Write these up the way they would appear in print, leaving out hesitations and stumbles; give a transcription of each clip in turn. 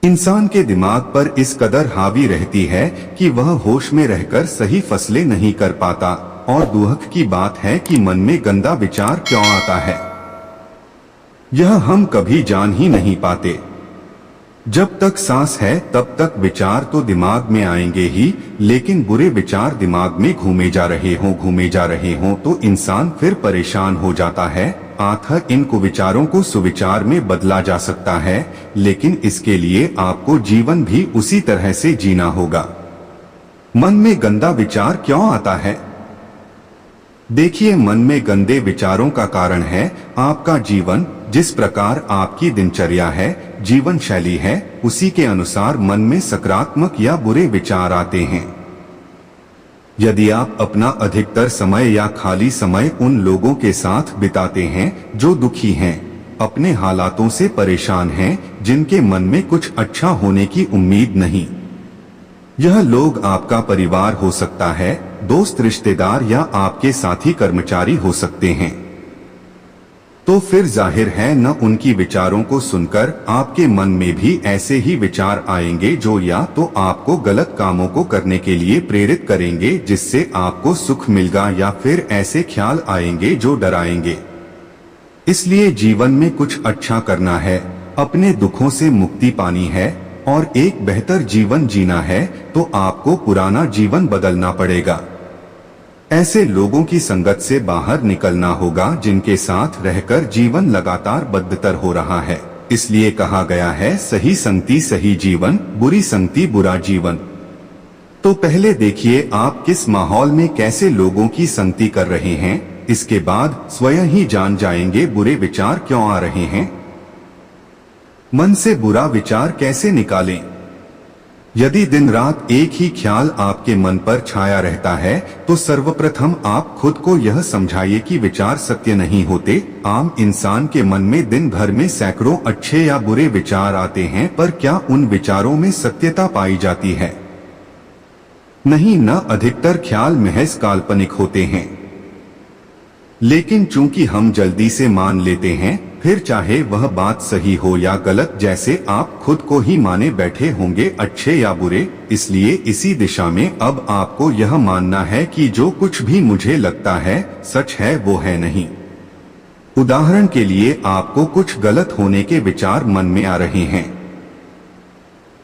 इंसान के दिमाग पर इस कदर हावी रहती है कि वह होश में रहकर सही फैसले नहीं कर पाता। और दुख की बात है कि मन में गंदा विचार क्यों आता है, यह हम कभी जान ही नहीं पाते। जब तक सांस है तब तक विचार तो दिमाग में आएंगे ही, लेकिन बुरे विचार दिमाग में घूमे जा रहे हों तो इंसान फिर परेशान हो जाता है। आखिर इन कुविचारों को सुविचार में बदला जा सकता है, लेकिन इसके लिए आपको जीवन भी उसी तरह से जीना होगा। मन में गंदा विचार क्यों आता है? देखिए, मन में गंदे विचारों का कारण है आपका जीवन। जिस प्रकार आपकी दिनचर्या है, जीवन शैली है, उसी के अनुसार मन में सकारात्मक या बुरे विचार आते हैं। यदि आप अपना अधिकतर समय या खाली समय उन लोगों के साथ बिताते हैं जो दुखी हैं, अपने हालातों से परेशान हैं, जिनके मन में कुछ अच्छा होने की उम्मीद नहीं, यह लोग आपका परिवार हो सकता है, दोस्त, रिश्तेदार या आपके साथी कर्मचारी हो सकते हैं, तो फिर जाहिर है न उनकी विचारों को सुनकर आपके मन में भी ऐसे ही विचार आएंगे जो या तो आपको गलत कामों को करने के लिए प्रेरित करेंगे जिससे आपको सुख मिलेगा, या फिर ऐसे ख्याल आएंगे जो डराएंगे। इसलिए जीवन में कुछ अच्छा करना है, अपने दुखों से मुक्ति पानी है और एक बेहतर जीवन जीना है, तो आपको पुराना जीवन बदलना पड़ेगा। ऐसे लोगों की संगत से बाहर निकलना होगा जिनके साथ रहकर जीवन लगातार बदतर हो रहा है। इसलिए कहा गया है, सही संगति सही जीवन, बुरी संगति बुरा जीवन। तो पहले देखिए आप किस माहौल में कैसे लोगों की संगति कर रहे हैं, इसके बाद स्वयं ही जान जाएंगे बुरे विचार क्यों आ रहे हैं। मन से बुरा विचार कैसे निकालें? यदि दिन रात एक ही ख्याल आपके मन पर छाया रहता है, तो सर्वप्रथम आप खुद को यह समझाइए कि विचार सत्य नहीं होते। आम इंसान के मन में दिन भर में सैकड़ों अच्छे या बुरे विचार आते हैं, पर क्या उन विचारों में सत्यता पाई जाती है? नहीं, न अधिकतर ख्याल महज काल्पनिक होते हैं। लेकिन चूंकि हम जल्दी से मान लेते हैं, फिर चाहे वह बात सही हो या गलत, जैसे आप खुद को ही माने बैठे होंगे अच्छे या बुरे। इसलिए इसी दिशा में अब आपको यह मानना है कि जो कुछ भी मुझे लगता है सच है, वो है नहीं। उदाहरण के लिए आपको कुछ गलत होने के विचार मन में आ रहे हैं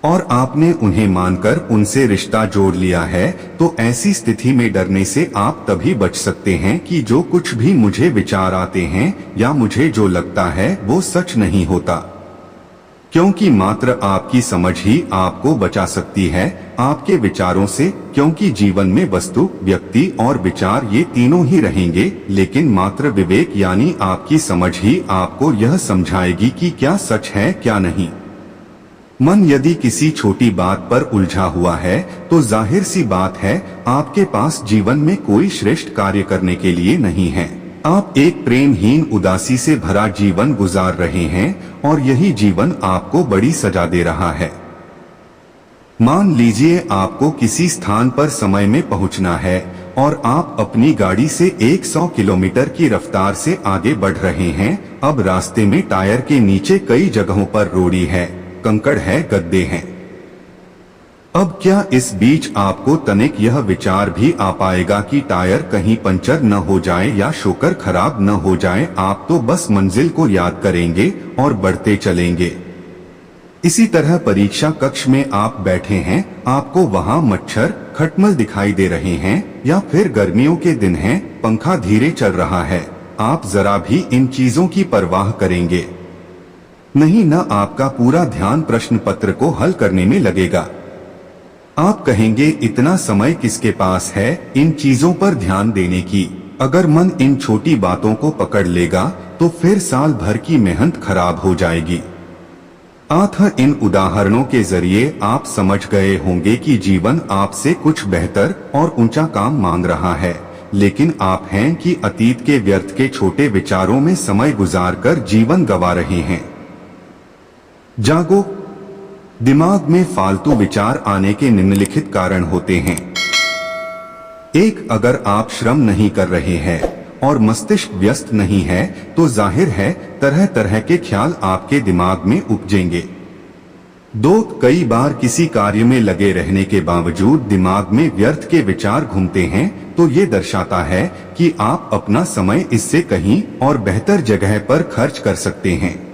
और आपने उन्हें मानकर उनसे रिश्ता जोड़ लिया है, तो ऐसी स्थिति में डरने से आप तभी बच सकते हैं कि जो कुछ भी मुझे विचार आते हैं या मुझे जो लगता है वो सच नहीं होता, क्योंकि मात्र आपकी समझ ही आपको बचा सकती है आपके विचारों से। क्योंकि जीवन में वस्तु, व्यक्ति और विचार ये तीनों ही रहेंगे, लेकिन मात्र विवेक यानी आपकी समझ ही आपको यह समझाएगी कि क्या सच है क्या नहीं। मन यदि किसी छोटी बात पर उलझा हुआ है, तो जाहिर सी बात है आपके पास जीवन में कोई श्रेष्ठ कार्य करने के लिए नहीं है। आप एक प्रेमहीन, उदासी से भरा जीवन गुजार रहे हैं और यही जीवन आपको बड़ी सजा दे रहा है। मान लीजिए आपको किसी स्थान पर समय में पहुंचना है और आप अपनी गाड़ी से 100 किलोमीटर की रफ्तार से आगे बढ़ रहे हैं। अब रास्ते में टायर के नीचे कई जगहों पर रोड़ी है, कंकड़ है, गड्ढे हैं। अब क्या इस बीच आपको तनिक यह विचार भी आ पाएगा कि टायर कहीं पंचर न हो जाए या शोकर खराब न हो जाए? आप तो बस मंजिल को याद करेंगे और बढ़ते चलेंगे। इसी तरह परीक्षा कक्ष में आप बैठे हैं, आपको वहां मच्छर, खटमल दिखाई दे रहे हैं, या फिर गर्मियों के दिन हैं, पंखा धीरे चल रहा है, आप जरा भी इन चीजों की परवाह करेंगे नहीं। न आपका पूरा ध्यान प्रश्न पत्र को हल करने में लगेगा। आप कहेंगे, इतना समय किसके पास है इन चीजों पर ध्यान देने की? अगर मन इन छोटी बातों को पकड़ लेगा तो फिर साल भर की मेहनत खराब हो जाएगी। इन उदाहरणों के जरिए आप समझ गए होंगे कि जीवन आपसे कुछ बेहतर और ऊंचा काम मांग रहा है, लेकिन आप हैं कि अतीत के व्यर्थ के छोटे विचारों में समय गुजारकर जीवन गंवा रहे हैं। जागो। दिमाग में फालतू विचार आने के निम्नलिखित कारण होते हैं। 1. अगर आप श्रम नहीं कर रहे हैं और मस्तिष्क व्यस्त नहीं है, तो जाहिर है तरह तरह के ख्याल आपके दिमाग में उपजेंगे। दो, कई बार किसी कार्य में लगे रहने के बावजूद दिमाग में व्यर्थ के विचार घूमते हैं, तो ये दर्शाता है कि आप अपना समय इससे कहीं और बेहतर जगह पर खर्च कर सकते हैं।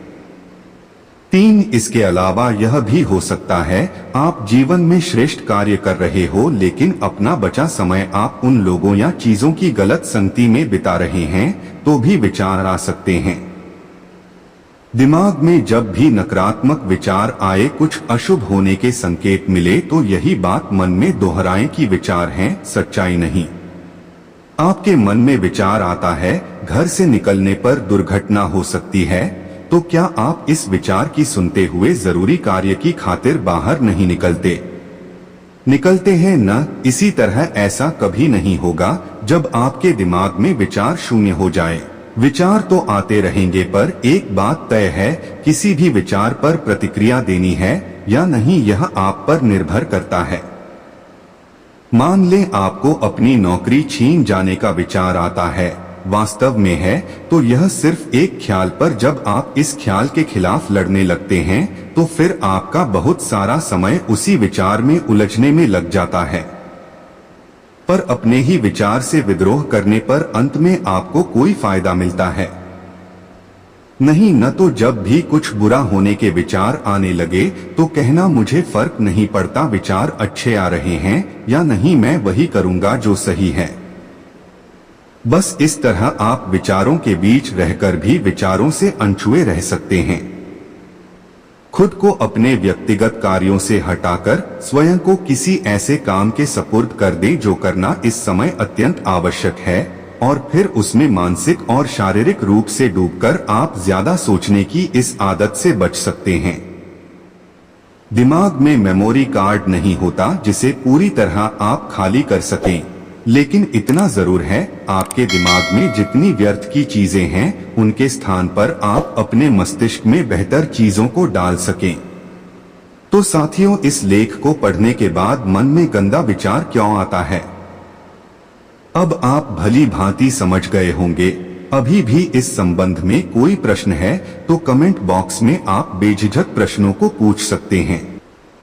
3, इसके अलावा यह भी हो सकता है आप जीवन में श्रेष्ठ कार्य कर रहे हो, लेकिन अपना बचा समय आप उन लोगों या चीजों की गलत संगति में बिता रहे हैं, तो भी विचार आ सकते हैं। दिमाग में जब भी नकारात्मक विचार आए, कुछ अशुभ होने के संकेत मिले, तो यही बात मन में दोहराएं कि विचार हैं, सच्चाई नहीं। आपके मन में विचार आता है घर से निकलने पर दुर्घटना हो सकती है, तो क्या आप इस विचार की सुनते हुए जरूरी कार्य की खातिर बाहर नहीं निकलते हैं न? इसी तरह ऐसा कभी नहीं होगा जब आपके दिमाग में विचार शून्य हो जाए। विचार तो आते रहेंगे, पर एक बात तय है, किसी भी विचार पर प्रतिक्रिया देनी है या नहीं, यह आप पर निर्भर करता है। मान लें आपको अपनी नौकरी छीन जाने का विचार आता है, वास्तव में है तो यह सिर्फ एक ख्याल, पर जब आप इस ख्याल के खिलाफ लड़ने लगते हैं तो फिर आपका बहुत सारा समय उसी विचार में उलझने में लग जाता है। पर अपने ही विचार से विद्रोह करने पर अंत में आपको कोई फायदा मिलता है नहीं। न तो जब भी कुछ बुरा होने के विचार आने लगे तो कहना मुझे फर्क नहीं पड़ता विचार अच्छे आ रहे हैं या नहीं, मैं वही करूंगा जो सही है। बस इस तरह आप विचारों के बीच रहकर भी विचारों से अनछुए रह सकते हैं। खुद को अपने व्यक्तिगत कार्यों से हटाकर स्वयं को किसी ऐसे काम के सपुर्द कर दें जो करना इस समय अत्यंत आवश्यक है, और फिर उसमें मानसिक और शारीरिक रूप से डूबकर आप ज्यादा सोचने की इस आदत से बच सकते हैं। दिमाग में मेमोरी कार्ड नहीं होता जिसे पूरी तरह आप खाली कर सकें, लेकिन इतना जरूर है आपके दिमाग में जितनी व्यर्थ की चीजें हैं उनके स्थान पर आप अपने मस्तिष्क में बेहतर चीजों को डाल सकें। तो साथियों, इस लेख को पढ़ने के बाद मन में गंदा विचार क्यों आता है, अब आप भली भांति समझ गए होंगे। अभी भी इस संबंध में कोई प्रश्न है तो कमेंट बॉक्स में आप बेझिझक प्रश्नों को पूछ सकते हैं।